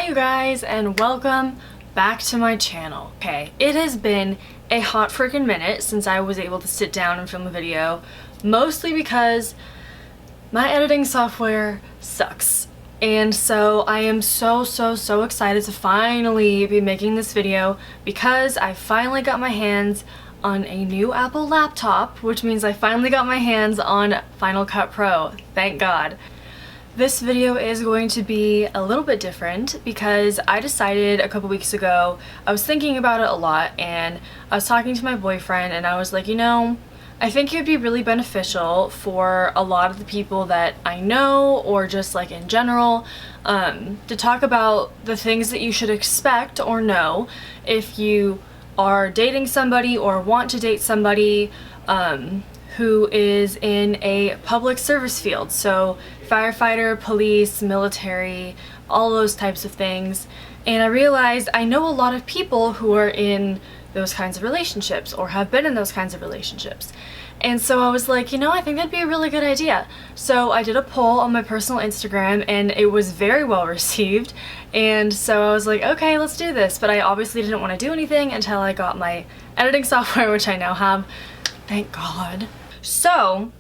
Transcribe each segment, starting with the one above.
Hi you guys, and welcome back to my channel. Okay, it has been a hot freaking minute since I was able to sit down and film a video, mostly because my editing software sucks. And so I am so excited to finally be making this video because I finally got my hands on a new Apple laptop, which means I finally got my hands on Final Cut Pro. Thank God. This video is going to be a little bit different because I decided a couple weeks ago, I was thinking about it a lot, and I was talking to my boyfriend and I was like, you know, I think it would be really beneficial for a lot of the people that I know, or just like in general, to talk about the things that you should expect or know if you are dating somebody or want to date somebody who is in a public service field. So firefighter, police, military, all those types of things. And I realized I know a lot of people who are in those kinds of relationships or have been in those kinds of relationships. And so I was like, you know, I think that'd be a really good idea. So I did a poll on my personal Instagram and it was very well received. And so I was like, okay, let's do this. But I obviously didn't want to do anything until I got my editing software, which I now have. Thank God. So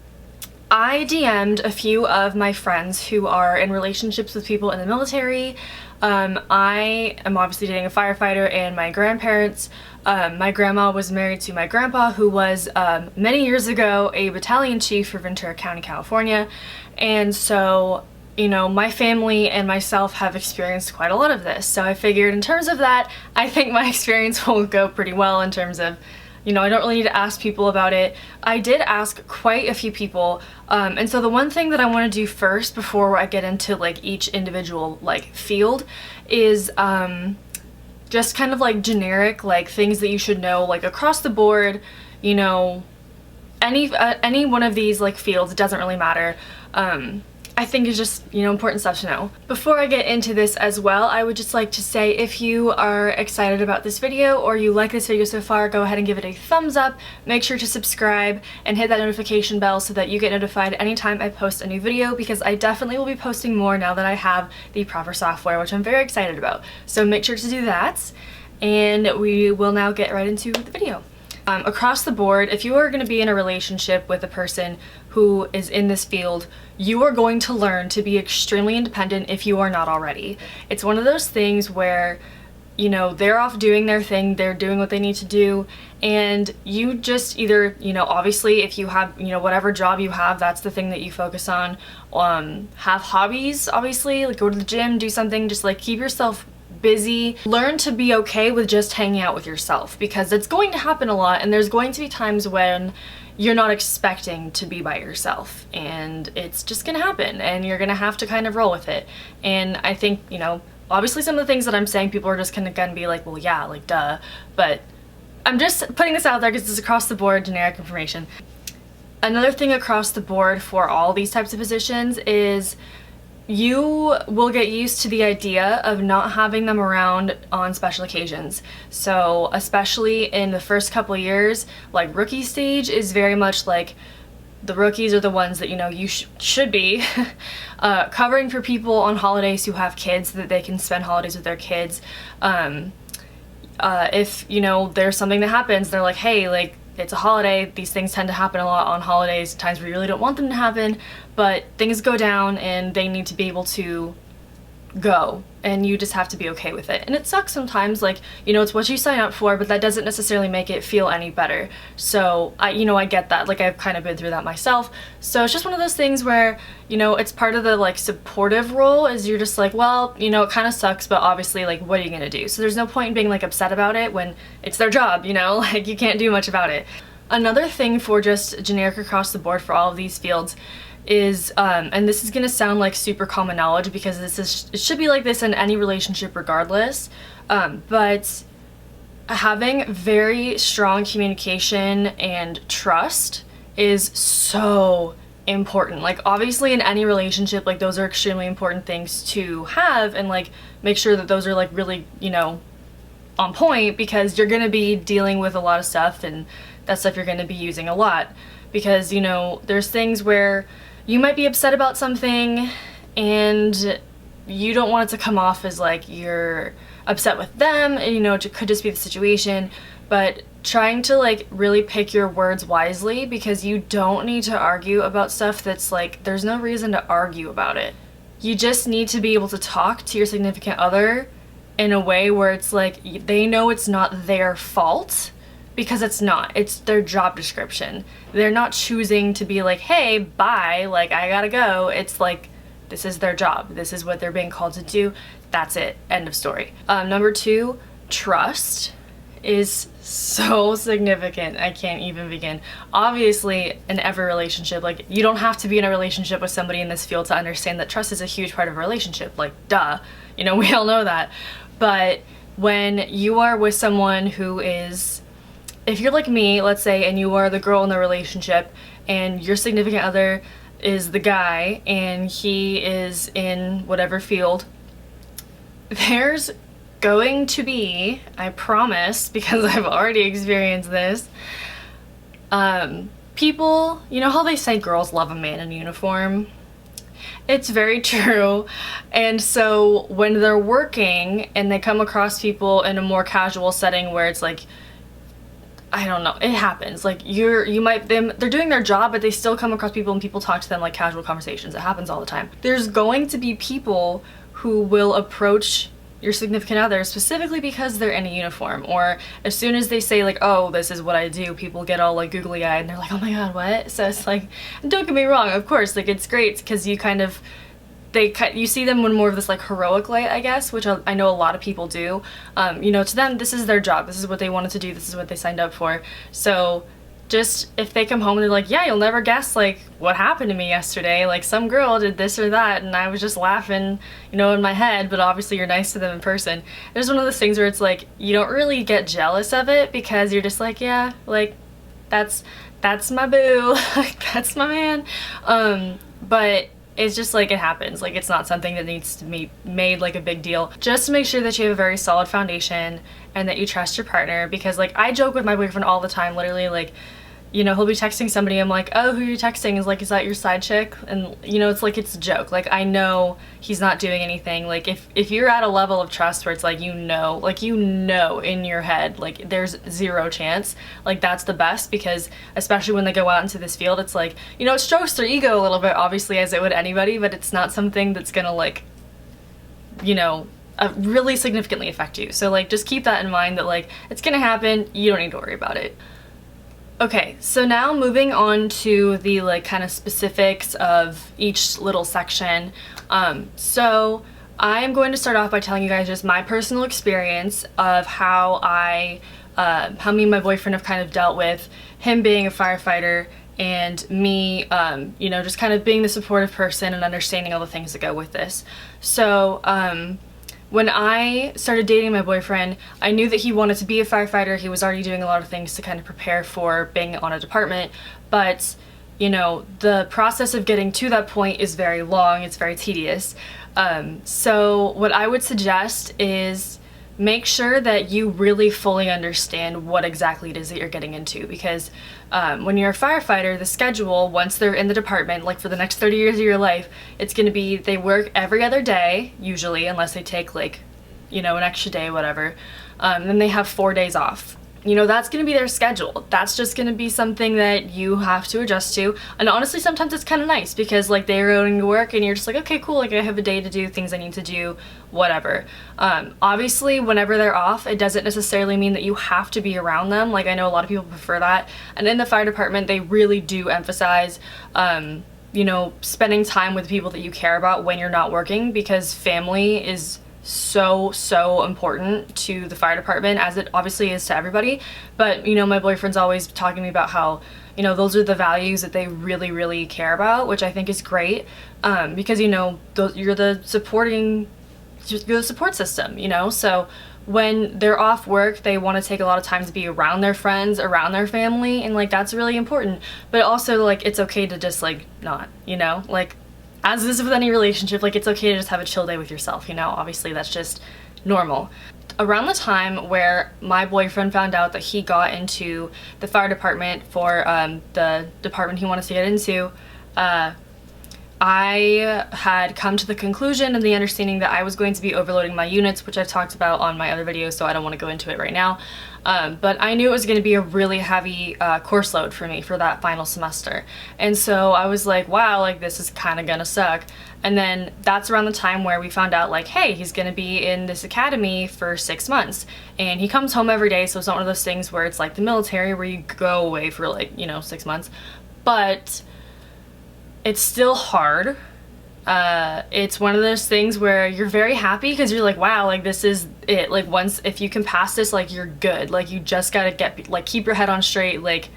I DM'd a few of my friends who are in relationships with people in the military. I am obviously dating a firefighter, and my grandparents, my grandma was married to my grandpa, who was many years ago a battalion chief for Ventura County, California. And so, you know, my family and myself have experienced quite a lot of this. So I figured in terms of that, I think my experience will go pretty well in terms of, you know, I don't really need to ask people about it. I did ask quite a few people, and so the one thing that I want to do first before I get into like each individual like field is just kind of like generic like things that you should know like across the board. You know, any one of these like fields, it doesn't really matter. I think is just, you know, important stuff to know. Before I get into this as well, I would just like to say if you are excited about this video or you like this video so far, go ahead and give it a thumbs up. Make sure to subscribe and hit that notification bell so that you get notified anytime I post a new video, because I definitely will be posting more now that I have the proper software, which I'm very excited about. So make sure to do that, and we will now get right into the video. Across the board, if you are going to be in a relationship with a person who is in this field, you are going to learn to be extremely independent if you are not already. It's one of those things where, you know, they're off doing their thing, they're doing what they need to do, and you just either, you know, obviously if you have, you know, whatever job you have, that's the thing that you focus on. Have hobbies, obviously, like go to the gym, do something, just like keep yourself busy. Learn to be okay with just hanging out with yourself, because it's going to happen a lot, and there's going to be times when you're not expecting to be by yourself, and it's just gonna happen, and you're gonna have to kind of roll with it. And I think, you know, obviously some of the things that I'm saying, people are just gonna be like, well, yeah, like duh, but I'm just putting this out there because it's across the board generic information. Another thing across the board for all these types of positions is you will get used to the idea of not having them around on special occasions. So especially in the first couple of years, like rookie stage is very much like the rookies are the ones that, you know, you should be covering for people on holidays who have kids so that they can spend holidays with their kids. If, you know, there's something that happens, they're like, hey, like, it's a holiday, these things tend to happen a lot on holidays, times where you really don't want them to happen, but things go down and they need to be able to go, and you just have to be okay with it. And it sucks sometimes, like, you know, it's what you sign up for, but that doesn't necessarily make it feel any better. So I get that, like I've kind of been through that myself. So it's just one of those things where, you know, it's part of the like supportive role, is you're just like, well, you know, it kind of sucks, but obviously like what are you gonna do? So there's no point in being like upset about it when it's their job, you know, like you can't do much about it. Another thing for just generic across the board for all of these fields is, and this is gonna sound like super common knowledge because it should be like this in any relationship regardless, but having very strong communication and trust is so important. Like obviously in any relationship, like those are extremely important things to have, and like make sure that those are like really, you know, on point, because you're gonna be dealing with a lot of stuff, and that stuff you're gonna be using a lot, because, you know, there's things where you might be upset about something and you don't want it to come off as like you're upset with them, and, you know, it could just be the situation, but trying to like really pick your words wisely, because you don't need to argue about stuff that's like, there's no reason to argue about it. You just need to be able to talk to your significant other in a way where it's like they know it's not their fault, because it's not. It's their job description. They're not choosing to be like, hey, bye, like I gotta go. It's like, this is their job. This is what they're being called to do. That's it. End of story. Number 2, trust is so significant. I can't even begin. Obviously, in every relationship, like, you don't have to be in a relationship with somebody in this field to understand that trust is a huge part of a relationship. Like, duh. You know, we all know that. But when you are with someone who is, if you're like me, let's say, and you are the girl in the relationship, and your significant other is the guy, and he is in whatever field, there's going to be, I promise, because I've already experienced this, people, you know how they say girls love a man in uniform? It's very true. And so when they're working and they come across people in a more casual setting where it's like, I don't know, it happens. Like, they're doing their job, but they still come across people and people talk to them like casual conversations. It happens all the time. There's going to be people who will approach your significant other specifically because they're in a uniform, or as soon as they say like, oh, this is what I do, people get all like googly eyed and they're like, oh my god, what? So it's like, don't get me wrong, of course, like, it's great because you kind of, you see them in more of this like heroic light, I guess, which I know a lot of people do. You know, to them, this is their job, this is what they wanted to do, this is what they signed up for. So just, if they come home and they're like, yeah, you'll never guess like what happened to me yesterday, like some girl did this or that and I was just laughing, you know, in my head, but obviously you're nice to them in person. There's one of those things where it's like, you don't really get jealous of it because you're just like, yeah, like that's my boo, like that's my man. But it's just like, it happens. Like, it's not something that needs to be made like a big deal. Just make sure that you have a very solid foundation and that you trust your partner, because like, I joke with my boyfriend all the time, literally, like, you know, he'll be texting somebody, I'm like, oh, who are you texting? Is like, is that your side chick? And you know, it's like, it's a joke. Like, I know he's not doing anything. Like, if you're at a level of trust where it's like, you know in your head, like, there's zero chance, like, that's the best, because especially when they go out into this field, it's like, you know, it strokes their ego a little bit, obviously, as it would anybody, but it's not something that's gonna like, you know, really significantly affect you. So like, just keep that in mind, that like, it's gonna happen, you don't need to worry about it. Okay, so now moving on to the like kind of specifics of each little section. So I'm going to start off by telling you guys just my personal experience of how me and my boyfriend have kind of dealt with him being a firefighter, and me, you know, just kind of being the supportive person and understanding all the things that go with this. So, when I started dating my boyfriend, I knew that he wanted to be a firefighter. He was already doing a lot of things to kind of prepare for being on a department, but, you know, the process of getting to that point is very long, it's very tedious. So what I would suggest is make sure that you really fully understand what exactly it is that you're getting into, because when you're a firefighter, the schedule, once they're in the department, like for the next 30 years of your life, it's going to be, they work every other day, usually, unless they take like, you know, an extra day, whatever. Then they have 4 days off. You know, that's going to be their schedule. That's just going to be something that you have to adjust to. And honestly, sometimes it's kind of nice because like they're going to work and you're just like, okay, cool, like I have a day to do things I need to do, whatever. Obviously, whenever they're off, it doesn't necessarily mean that you have to be around them. Like, I know a lot of people prefer that. And in the fire department, they really do emphasize, you know, spending time with people that you care about when you're not working, because family is so important to the fire department, as it obviously is to everybody. But, you know, my boyfriend's always talking to me about how, you know, those are the values that they really care about, which I think is great, because, you know, you're the support system, you know. So when they're off work, they want to take a lot of time to be around their friends, around their family, and like that's really important. But also, like, it's okay to just like not, you know, like, as is with any relationship, like, it's okay to just have a chill day with yourself, you know? Obviously, that's just normal. Around the time where my boyfriend found out that he got into the fire department for the department he wanted to get into, I had come to the conclusion and the understanding that I was going to be overloading my units, which I've talked about on my other videos, so I don't want to go into it right now. But I knew it was going to be a really heavy course load for me for that final semester. And so I was like, wow, like this is kind of gonna suck. And then that's around the time where we found out like, hey, he's gonna be in this academy for 6 months. And he comes home every day, so it's not one of those things where it's like the military where you go away for like, 6 months. But it's still hard. It's one of those things where you're very happy because you're like, wow, like this is it. Like once, if you can pass this, like you're good. Like you just gotta keep your head on straight, like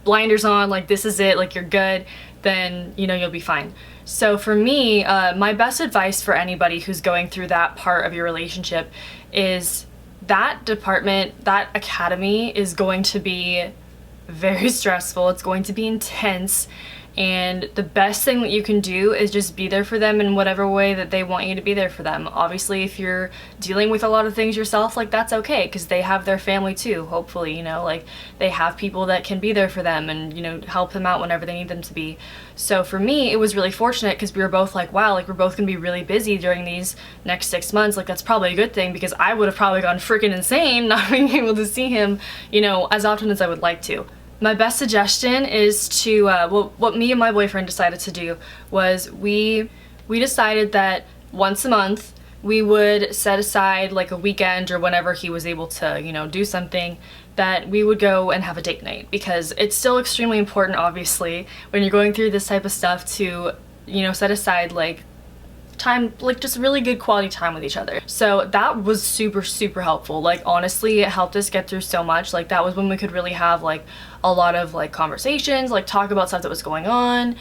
blinders on, like this is it, like you're good, then, you'll be fine. So for me, my best advice for anybody who's going through that part of your relationship is that department, that academy is going to be very stressful. It's going to be intense. And the best thing that you can do is just be there for them in whatever way that they want you to be there for them. Obviously, if you're dealing with a lot of things yourself, like that's okay, because they have their family too, hopefully, like they have people that can be there for them and, help them out whenever they need them to be. So for me, it was really fortunate because we were both like, wow, like we're both gonna be really busy during these next 6 months. Like that's probably a good thing because I would have probably gone freaking insane not being able to see him, as often as I would like to. My best suggestion is to, what me and my boyfriend decided to do was we decided that once a month we would set aside like a weekend or whenever he was able to, do something, that we would go and have a date night, because it's still extremely important, obviously, when you're going through this type of stuff to, set aside like time, like just really good quality time with each other. So that was super, super helpful. Like honestly, it helped us get through so much. Like that was when we could really have like a lot of like conversations, like talk about stuff that was going on,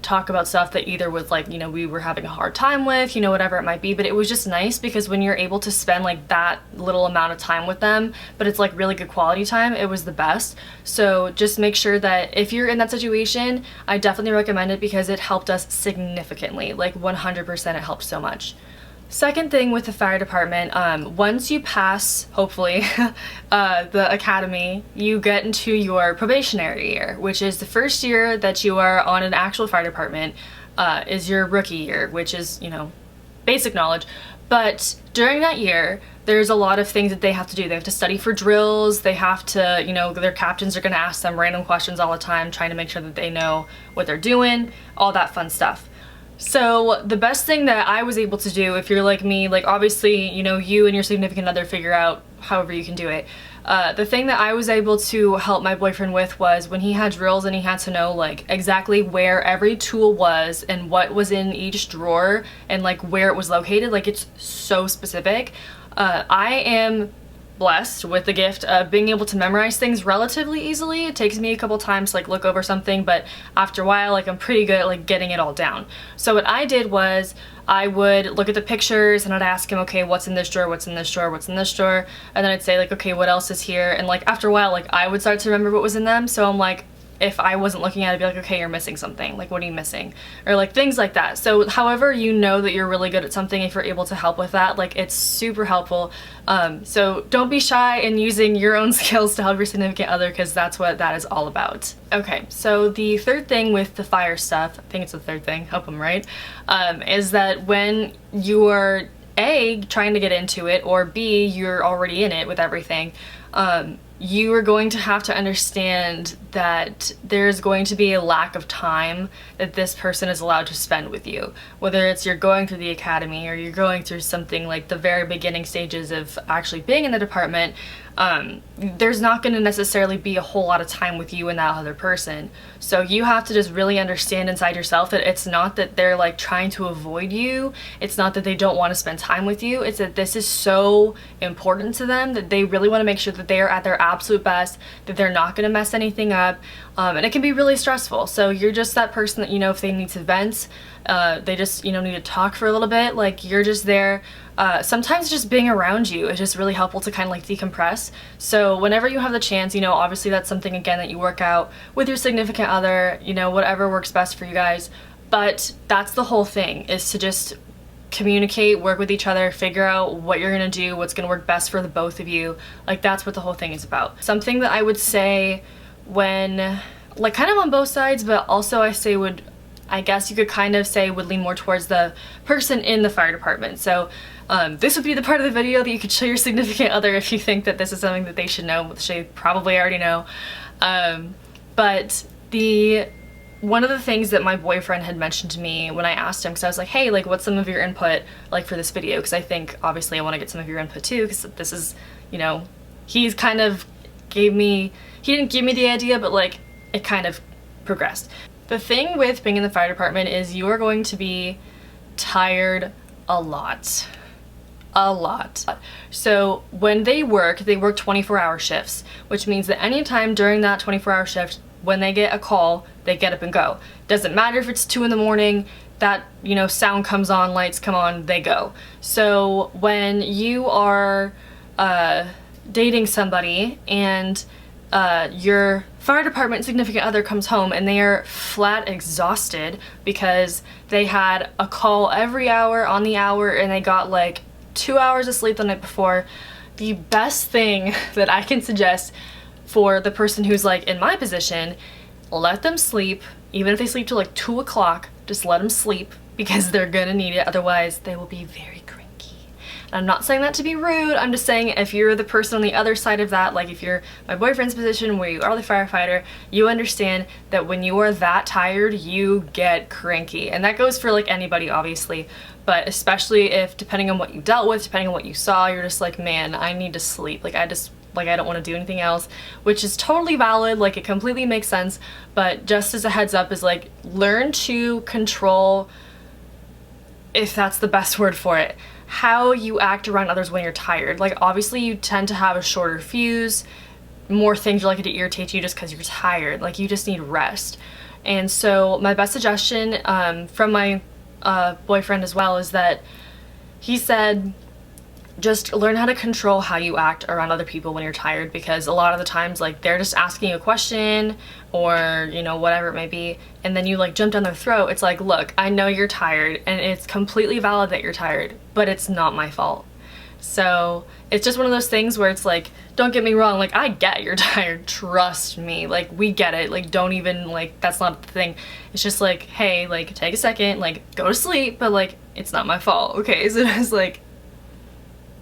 talk about stuff that either was like, we were having a hard time with, whatever it might be. But it was just nice because when you're able to spend like that little amount of time with them, but it's like really good quality time, it was the best. So just make sure that if you're in that situation, I definitely recommend it because it helped us significantly, like 100%. It helped so much. Second thing with the fire department, once you pass, hopefully, the academy, you get into your probationary year, which is the first year that you are on an actual fire department, is your rookie year, which is, basic knowledge. But during that year, there's a lot of things that they have to do. They have to study for drills, they have to, their captains are gonna ask them random questions all the time, trying to make sure that they know what they're doing, all that fun stuff. So the best thing that I was able to do, if you're like me, like obviously, you and your significant other figure out however you can do it. The thing that I was able to help my boyfriend with was when he had drills and he had to know like exactly where every tool was and what was in each drawer and like where it was located. Like it's so specific. I am blessed with the gift of being able to memorize things relatively easily. It takes me a couple times to like look over something, but after a while, like I'm pretty good at like getting it all down. So what I did was I would look at the pictures and I'd ask him, okay, what's in this drawer, what's in this drawer, what's in this drawer, and then I'd say like, okay, what else is here? And like after a while, like I would start to remember what was in them. So I'm like, if I wasn't looking at it, I'd be like, okay, you're missing something. Like, what are you missing? Or like things like that. So however you know that you're really good at something, if you're able to help with that, like it's super helpful. So don't be shy in using your own skills to help your significant other, because that's what that is all about. Okay, so the third thing with the fire stuff, I think it's the third thing, hope I'm right, is that when you are A, trying to get into it, or B, you're already in it with everything, you are going to have to understand that there's going to be a lack of time that this person is allowed to spend with you. Whether it's you're going through the academy or you're going through something like the very beginning stages of actually being in the department, there's not going to necessarily be a whole lot of time with you and that other person. So you have to just really understand inside yourself that it's not that they're like trying to avoid you, it's not that they don't want to spend time with you, it's that this is so important to them that they really want to make sure that they are at their absolute best, that they're not going to mess anything up, and it can be really stressful. So you're just that person that, if they need to vent, they just, need to talk for a little bit, like you're just there. Sometimes just being around you is just really helpful to kind of like decompress. So whenever you have the chance, obviously that's something again that you work out with your significant other, whatever works best for you guys. But that's the whole thing, is to just communicate, work with each other, figure out what you're gonna do, what's gonna work best for the both of you. Like that's what the whole thing is about. Something that I would say when, like kind of on both sides, but also I I guess you could kind of say would lean more towards the person in the fire department. So this would be the part of the video that you could show your significant other if you think that this is something that they should know, which they probably already know. But one of the things that my boyfriend had mentioned to me when I asked him, because I was like, hey, like, what's some of your input, like, for this video? Because I think, obviously, I want to get some of your input, too, because this is, you know, he's kind of he didn't give me the idea, but, like, it kind of progressed. The thing with being in the fire department is you are going to be tired a lot. A lot. So when they work 24-hour shifts, which means that anytime during that 24-hour shift, when they get a call, they get up and go. Doesn't matter if it's 2 in the morning, that, you know, sound comes on, lights come on, they go. So when you are dating somebody and your fire department significant other comes home and they are flat exhausted because they had a call every hour on the hour and they got like 2 hours of sleep the night before, the best thing that I can suggest for the person who's like in my position, let them sleep. Even if they sleep till like 2 o'clock, just let them sleep because they're gonna need it. Otherwise, they will be very cranky. And I'm not saying that to be rude. I'm just saying if you're the person on the other side of that, like if you're my boyfriend's position where you are the firefighter, you understand that when you are that tired, you get cranky. And that goes for like anybody, obviously. But especially if, depending on what you dealt with, depending on what you saw, you're just like, man, I need to sleep. Like I don't want to do anything else, which is totally valid, like it completely makes sense, but just as a heads up is like, learn to control, if that's the best word for it, how you act around others when you're tired. Like obviously you tend to have a shorter fuse, more things are likely to irritate you just because you're tired, like you just need rest. And so my best suggestion from my boyfriend as well is that he said, just learn how to control how you act around other people when you're tired, because a lot of the times like they're just asking you a question or, you know, whatever it may be, and then you like jump down their throat. It's like, look, I know you're tired and it's completely valid that you're tired, but it's not my fault. So it's just one of those things where it's like, don't get me wrong, like I get you're tired, trust me, like we get it, like don't even, like that's not the thing. It's just like, hey, like take a second, like go to sleep, but like it's not my fault, okay? So it's like,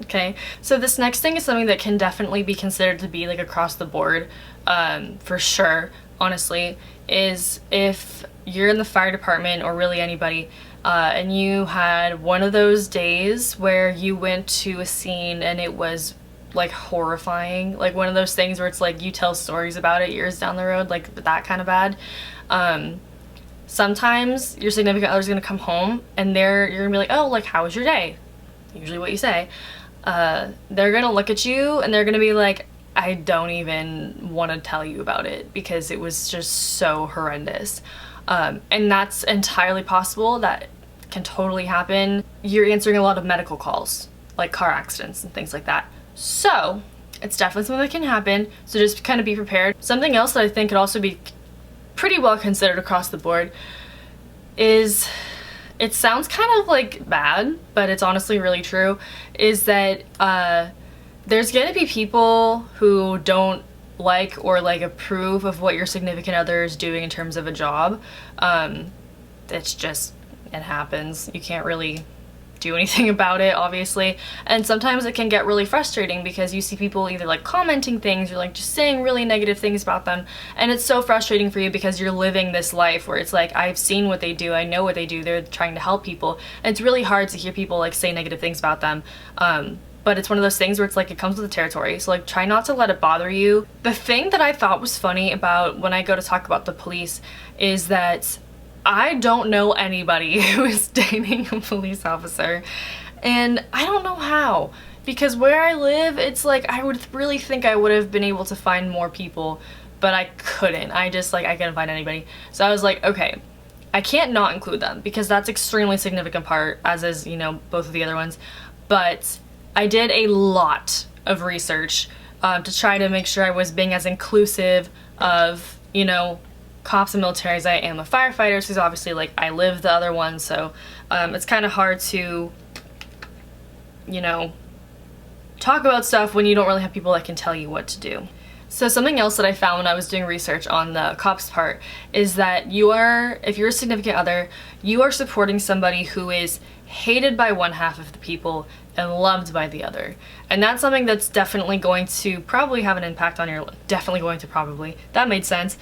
okay, so this next thing is something that can definitely be considered to be like across the board, for sure, honestly, is if you're in the fire department or really anybody, and you had one of those days where you went to a scene and it was like horrifying, like one of those things where it's like you tell stories about it years down the road, like that kind of bad. Sometimes your significant other's gonna come home and you're gonna be like, oh, like how was your day? Usually what you say. They're gonna look at you and they're gonna be like, I don't even want to tell you about it because it was just so horrendous. And that's entirely possible. That can totally happen. You're answering a lot of medical calls, like car accidents and things like that. So it's definitely something that can happen. So just kind of be prepared. Something else that I think could also be pretty well considered across the board is, it sounds kind of like bad, but it's honestly really true, is that there's gonna be people who don't like or like approve of what your significant other is doing in terms of a job. It's just, it happens. You can't really do anything about it, obviously. And sometimes it can get really frustrating because you see people either like commenting things or like just saying really negative things about them, and it's so frustrating for you because you're living this life where it's like, I've seen what they do, I know what they do, they're trying to help people, and it's really hard to hear people like say negative things about them. But it's one of those things where it's like, it comes with the territory, so like try not to let it bother you. The thing that I thought was funny about when I go to talk about the police is that I don't know anybody who is dating a police officer, and I don't know how, because where I live, it's like I would really think I would have been able to find more people, but I couldn't. I couldn't find anybody. So I was like, okay, I can't not include them because that's extremely significant part, as is, you know, both of the other ones. But I did a lot of research to try to make sure I was being as inclusive of, you know, cops and military as I am of firefighters, because obviously like I live the other one, so it's kind of hard to, you know, talk about stuff when you don't really have people that can tell you what to do. So something else that I found when I was doing research on the cops part is that if you're a significant other, you are supporting somebody who is hated by one half of the people and loved by the other. And that's something that's definitely going to probably have an impact on your, that made sense.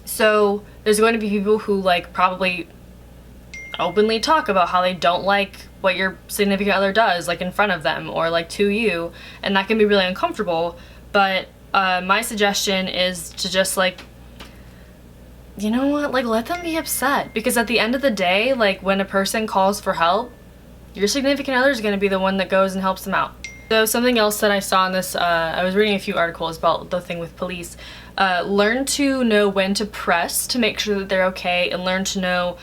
So there's going to be people who like probably openly talk about how they don't like what your significant other does, like in front of them or like to you, and that can be really uncomfortable. But my suggestion is to just like, you know what, like let them be upset, because at the end of the day, like when a person calls for help, your significant other is going to be the one that goes and helps them out. So something else that I saw in this, I was reading a few articles about the thing with police. Learn to know when to press to make sure that they're okay, and learn to know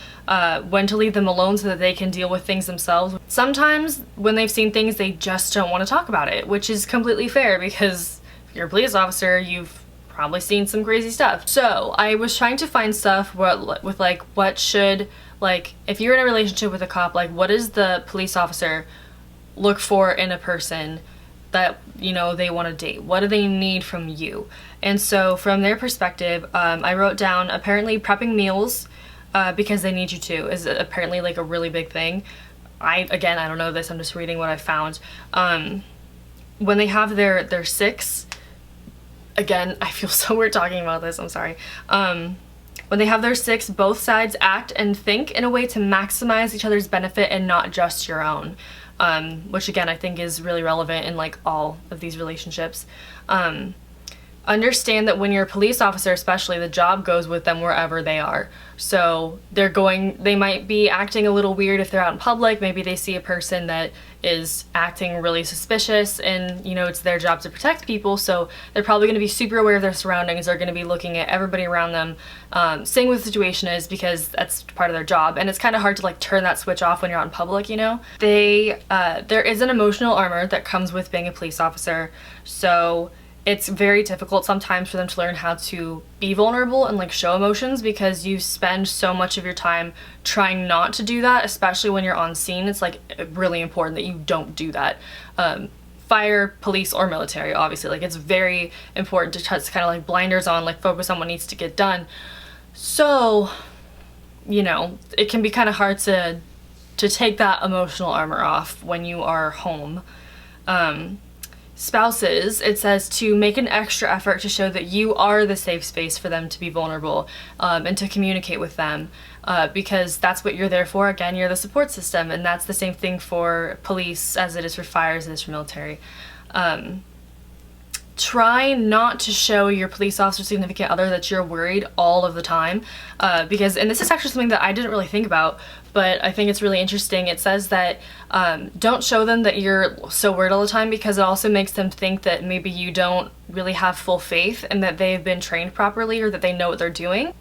when to leave them alone so that they can deal with things themselves. Sometimes when they've seen things, they just don't want to talk about it, which is completely fair, because if you're a police officer, you've probably seen some crazy stuff. So I was trying to find stuff with like what should, like if you're in a relationship with a cop, like what does the police officer look for in a person that, you know, they want to date? What do they need from you? And so from their perspective, I wrote down apparently prepping meals because they need you to is apparently like a really big thing. I don't know this, I'm just reading what I found. When they have their six, again, I feel so weird talking about this, I'm sorry. When they have their six, both sides act and think in a way to maximize each other's benefit and not just your own. Which again, I think is really relevant in like all of these relationships. Understand that when you're a police officer especially, the job goes with them wherever they are. So they might be acting a little weird if they're out in public. Maybe they see a person that is acting really suspicious, and you know, it's their job to protect people, so they're probably going to be super aware of their surroundings. They're going to be looking at everybody around them, seeing what the situation is, because that's part of their job, and it's kind of hard to like turn that switch off when you're out in public, you know? There is an emotional armor that comes with being a police officer, so it's very difficult sometimes for them to learn how to be vulnerable and like show emotions, because you spend so much of your time trying not to do that, especially when you're on scene. It's like really important that you don't do that. Fire, police, or military, obviously, like it's very important to kind of like blinders on, like focus on what needs to get done. So, you know, it can be kind of hard to take that emotional armor off when you are home. Spouses, it says to make an extra effort to show that you are the safe space for them to be vulnerable, and to communicate with them, because that's what you're there for. Again, you're the support system, and that's the same thing for police as it is for fire, as it is for military. Try not to show your police officer significant other that you're worried all of the time, because, and this is actually something that I didn't really think about, but I think it's really interesting. It says that don't show them that you're so worried all the time, because it also makes them think that maybe you don't really have full faith and that they've been trained properly, or that they know what they're doing.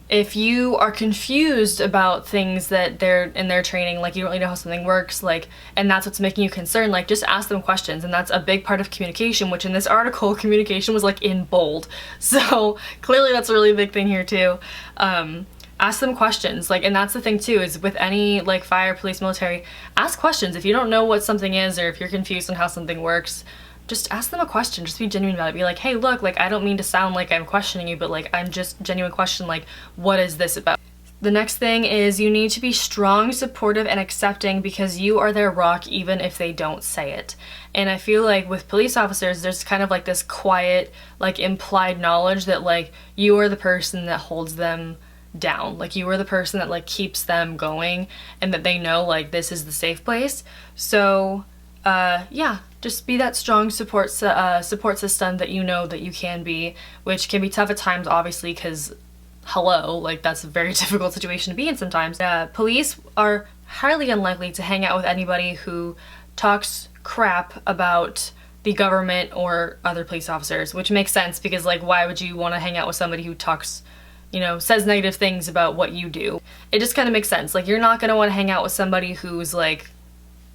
If you are confused about things that they're in their training, like you don't really know how something works, like, and that's what's making you concerned, like just ask them questions. And that's a big part of communication, which in this article, communication was like in bold. So clearly that's a really big thing here too. Ask them questions, like, and that's the thing too, is with any like fire, police, military, ask questions. If you don't know what something is, or if you're confused on how something works, just ask them a question. Just be genuine about it. Be like, hey, look, like, I don't mean to sound like I'm questioning you, but like, I'm just genuine question, like, what is this about? The next thing is you need to be strong, supportive, and accepting, because you are their rock even if they don't say it. And I feel like with police officers, there's kind of like this quiet, like implied knowledge that like you are the person that holds them down. Like you are the person that like keeps them going, and that they know like this is the safe place. So yeah, just be that strong support system that you know that you can be, which can be tough at times, obviously, because hello, like that's a very difficult situation to be in sometimes. Police are highly unlikely to hang out with anybody who talks crap about the government or other police officers, which makes sense, because like why would you want to hang out with somebody who talks, you know, says negative things about what you do? It just kind of makes sense. Like you're not going to want to hang out with somebody who's like,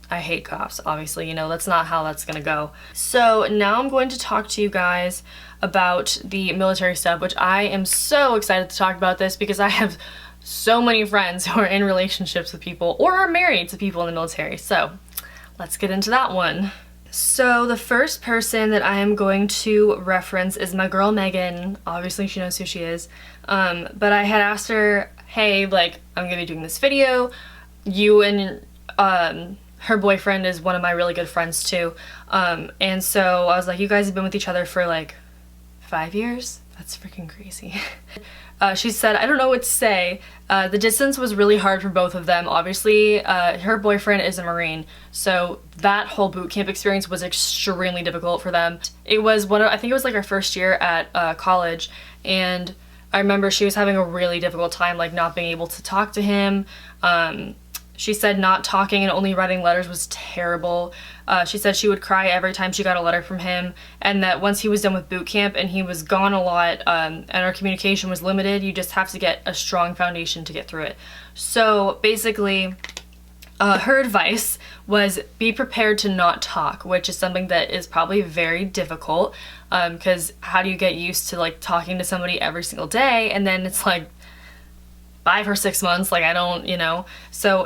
I hate cops, obviously, you know, that's not how that's gonna go. So now I'm going to talk to you guys about the military stuff, which I am so excited to talk about this, because I have so many friends who are in relationships with people or are married to people in the military. So let's get into that one. So the first person that I am going to reference is my girl Megan. Obviously she knows who she is. But I had asked her, hey, like, I'm gonna be doing this video. You and her boyfriend is one of my really good friends too. And so I was like, you guys have been with each other for like 5 years? That's freaking crazy. She said, I don't know what to say. The distance was really hard for both of them. Obviously, her boyfriend is a Marine, so that whole boot camp experience was extremely difficult for them. It was I think it was like our first year at college, and I remember she was having a really difficult time, like not being able to talk to him. She said not talking and only writing letters was terrible. She said she would cry every time she got a letter from him, and that once he was done with boot camp and he was gone a lot, and our communication was limited, you just have to get a strong foundation to get through it. So basically, her advice was be prepared to not talk, which is something that is probably very difficult, because how do you get used to like talking to somebody every single day, and then it's like 5 or 6 months, like I don't, you know. So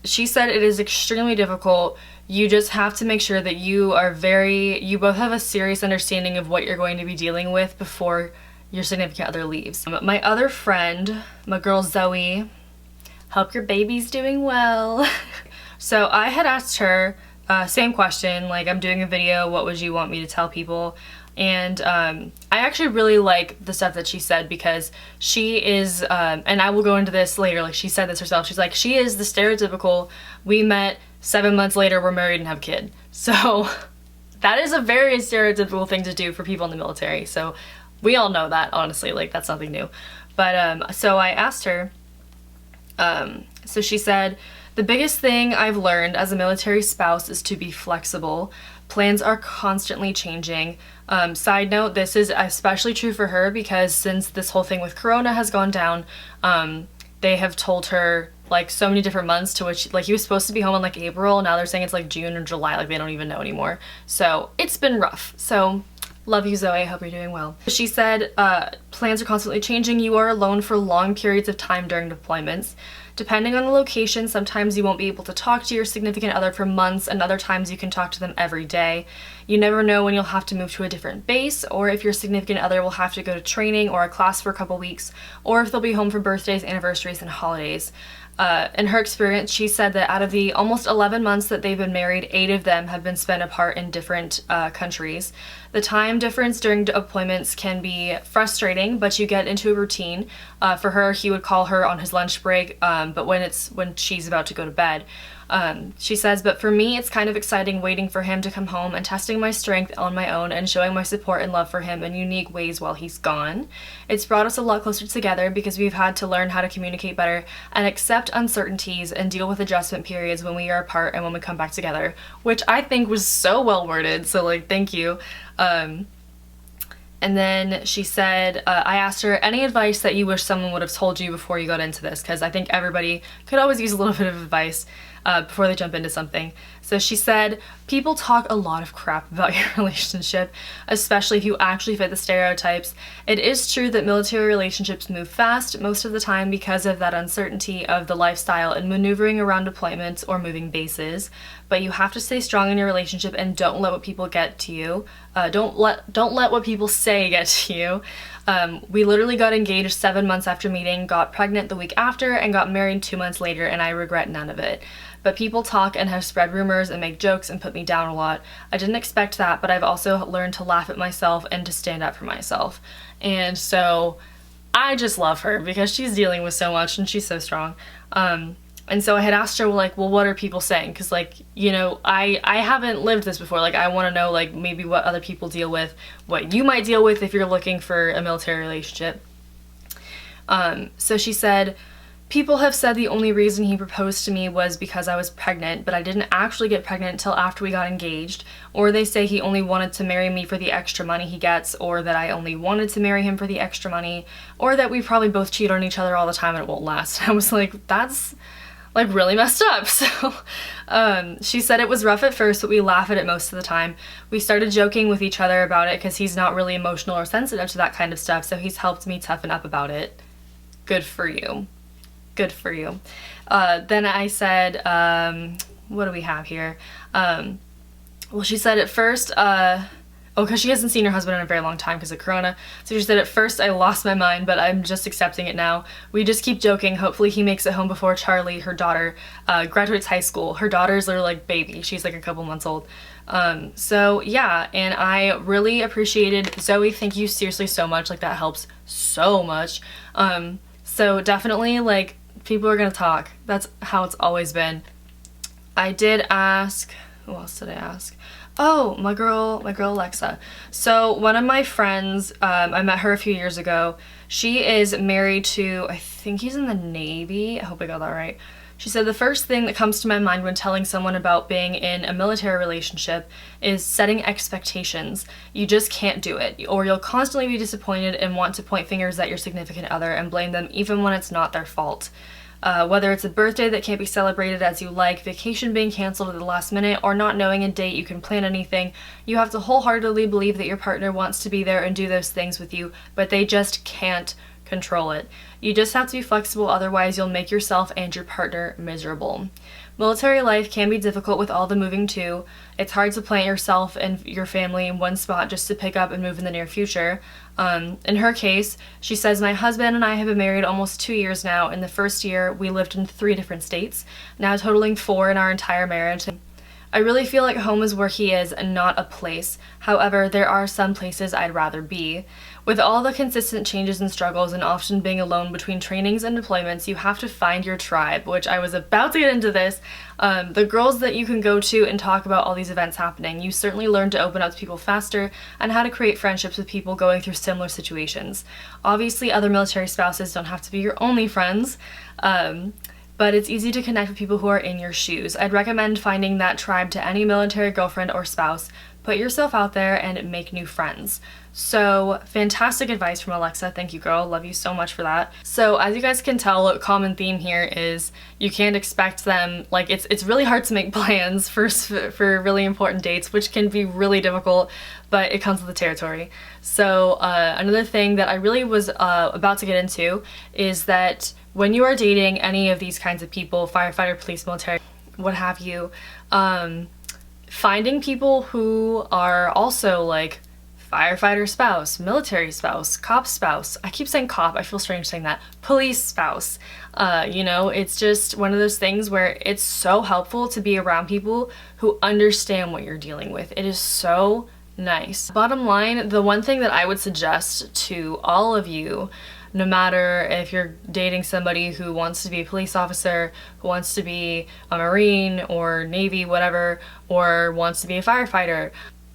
she said it is extremely difficult. You just have to make sure that you both have a serious understanding of what you're going to be dealing with before your significant other leaves. My other friend, my girl Zoe, hope your baby's doing well. So I had asked her, same question, like, I'm doing a video, what would you want me to tell people? And I actually really like the stuff that she said, because she is, and I will go into this later, like she said this herself, she's like, she is the stereotypical, we met 7 months later, we're married and have a kid. So that is a very stereotypical thing to do for people in the military. So we all know that, honestly, like that's nothing new. But so I asked her, so she said, the biggest thing I've learned as a military spouse is to be flexible. Plans are constantly changing. Side note, this is especially true for her because since this whole thing with Corona has gone down, they have told her like so many different months to which, like, he was supposed to be home in like April, now they're saying it's like June or July, like they don't even know anymore. So it's been rough. So love you, Zoe, I hope you're doing well. She said, plans are constantly changing. You are alone for long periods of time during deployments. Depending on the location, sometimes you won't be able to talk to your significant other for months, and other times you can talk to them every day. You never know when you'll have to move to a different base, or if your significant other will have to go to training or a class for a couple weeks, or if they'll be home for birthdays, anniversaries, and holidays. In her experience, she said that out of the almost 11 months that they've been married, 8 of them have been spent apart in different countries. The time difference during deployments can be frustrating, but you get into a routine. For her, he would call her on his lunch break, but when she's about to go to bed. She says, but for me, it's kind of exciting waiting for him to come home and testing my strength on my own and showing my support and love for him in unique ways while he's gone. It's brought us a lot closer together because we've had to learn how to communicate better and accept uncertainties and deal with adjustment periods when we are apart and when we come back together, which I think was so well worded, so like, thank you. And then she said, I asked her, any advice that you wish someone would have told you before you got into this? Because I think everybody could always use a little bit of advice before they jump into something. So she said, people talk a lot of crap about your relationship, especially if you actually fit the stereotypes. It is true that military relationships move fast most of the time because of that uncertainty of the lifestyle and maneuvering around deployments or moving bases. But you have to stay strong in your relationship and don't let what people get to you. Don't let what people say get to you. We literally got engaged 7 months after meeting, got pregnant the week after, and got married 2 months later, and I regret none of it. But people talk and have spread rumors and make jokes and put me down a lot. I didn't expect that, but I've also learned to laugh at myself and to stand up for myself. And so I just love her because she's dealing with so much and she's so strong. And so I had asked her, like, well, what are people saying? Because, like, you know, I haven't lived this before. Like, I want to know, like, maybe what other people deal with, what you might deal with if you're looking for a military relationship. So she said, people have said the only reason he proposed to me was because I was pregnant, but I didn't actually get pregnant until after we got engaged. Or they say he only wanted to marry me for the extra money he gets, or that I only wanted to marry him for the extra money, or that we probably both cheat on each other all the time and it won't last. I was like, that's like really messed up. So she said it was rough at first, but we laugh at it most of the time. We started joking with each other about it because he's not really emotional or sensitive to that kind of stuff, so he's helped me toughen up about it. Good for you. Good for you. Then I said, what do we have here? well, she said at first, because she hasn't seen her husband in a very long time because of Corona. So she said, at first I lost my mind, but I'm just accepting it now. We just keep joking. Hopefully he makes it home before Charlie, her daughter, graduates high school. Her daughter's literally like baby. She's like a couple months old. So yeah, and I really appreciated Zoe. Thank you seriously so much. Like, that helps so much. So definitely, like, people are gonna talk. That's how it's always been. I did ask, who else did I ask? Oh, my girl Alexa. So one of my friends, I met her a few years ago. She is married to, I think he's in the Navy. I hope I got that right. She said the first thing that comes to my mind when telling someone about being in a military relationship is setting expectations. You just can't do it, or you'll constantly be disappointed and want to point fingers at your significant other and blame them even when it's not their fault. Whether it's a birthday that can't be celebrated as you like, vacation being canceled at the last minute, or not knowing a date you can plan anything, you have to wholeheartedly believe that your partner wants to be there and do those things with you, but they just can't control it. You just have to be flexible, otherwise you'll make yourself and your partner miserable. Military life can be difficult with all the moving too. It's hard to plant yourself and your family in one spot just to pick up and move in the near future. In her case, she says, my husband and I have been married almost 2 years now. In the first year, we lived in 3 different states, now totaling 4 in our entire marriage. I really feel like home is where he is and not a place. However, there are some places I'd rather be. With all the consistent changes and struggles and often being alone between trainings and deployments, you have to find your tribe, which I was about to get into this. The girls that you can go to and talk about all these events happening. You certainly learn to open up to people faster and how to create friendships with people going through similar situations. Obviously, other military spouses don't have to be your only friends. But it's easy to connect with people who are in your shoes. I'd recommend finding that tribe to any military girlfriend or spouse. Put yourself out there and make new friends. So, fantastic advice from Alexa. Thank you, girl. Love you so much for that. So, as you guys can tell, a common theme here is you can't expect them, like, it's really hard to make plans for really important dates, which can be really difficult, but it comes with the territory. So, another thing that I really was about to get into is that when you are dating any of these kinds of people, firefighter, police, military, what have you, finding people who are also like firefighter spouse, military spouse, cop spouse. I keep saying cop, I feel strange saying that. Police spouse. You know, it's just one of those things where it's so helpful to be around people who understand what you're dealing with. It is so nice. Bottom line, the one thing that I would suggest to all of you, no matter if you're dating somebody who wants to be a police officer, who wants to be a Marine or Navy, whatever, or wants to be a firefighter,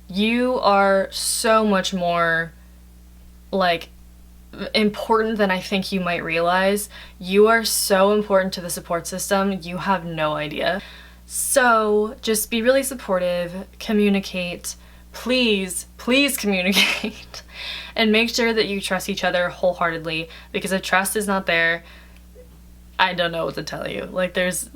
you are so much more, like, important than I think you might realize. You are so important to the support system, you have no idea. So just be really supportive, communicate, please communicate. And make sure that you trust each other wholeheartedly, because if trust is not there, I don't know what to tell you. There's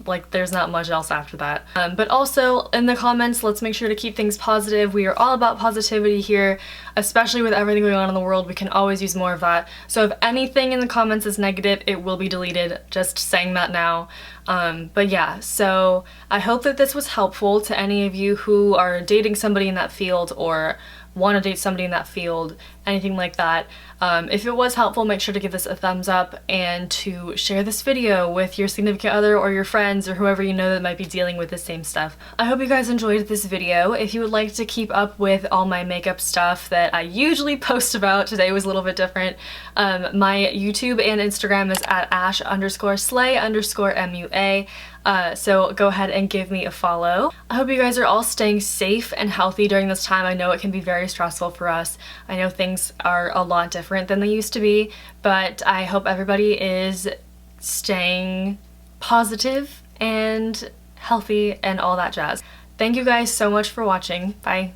not much else after that. But also in the comments, let's make sure to keep things positive. We are all about positivity here, especially with everything going on in the world. We can always use more of that. So if anything in the comments is negative, it will be deleted. Just saying that now. But yeah, so I hope that this was helpful to any of you who are dating somebody in that field or want to date somebody in that field, anything like that. If it was helpful, make sure to give this a thumbs up and to share this video with your significant other or your friends or whoever you know that might be dealing with the same stuff. I hope you guys enjoyed this video. If you would like to keep up with all my makeup stuff that I usually post about, today was a little bit different, my YouTube and Instagram is at ash_slay_MUA. So go ahead and give me a follow. I hope you guys are all staying safe and healthy during this time. I know it can be very stressful for us. I know things are a lot different than they used to be, but I hope everybody is staying positive and healthy and all that jazz. Thank you guys so much for watching. Bye.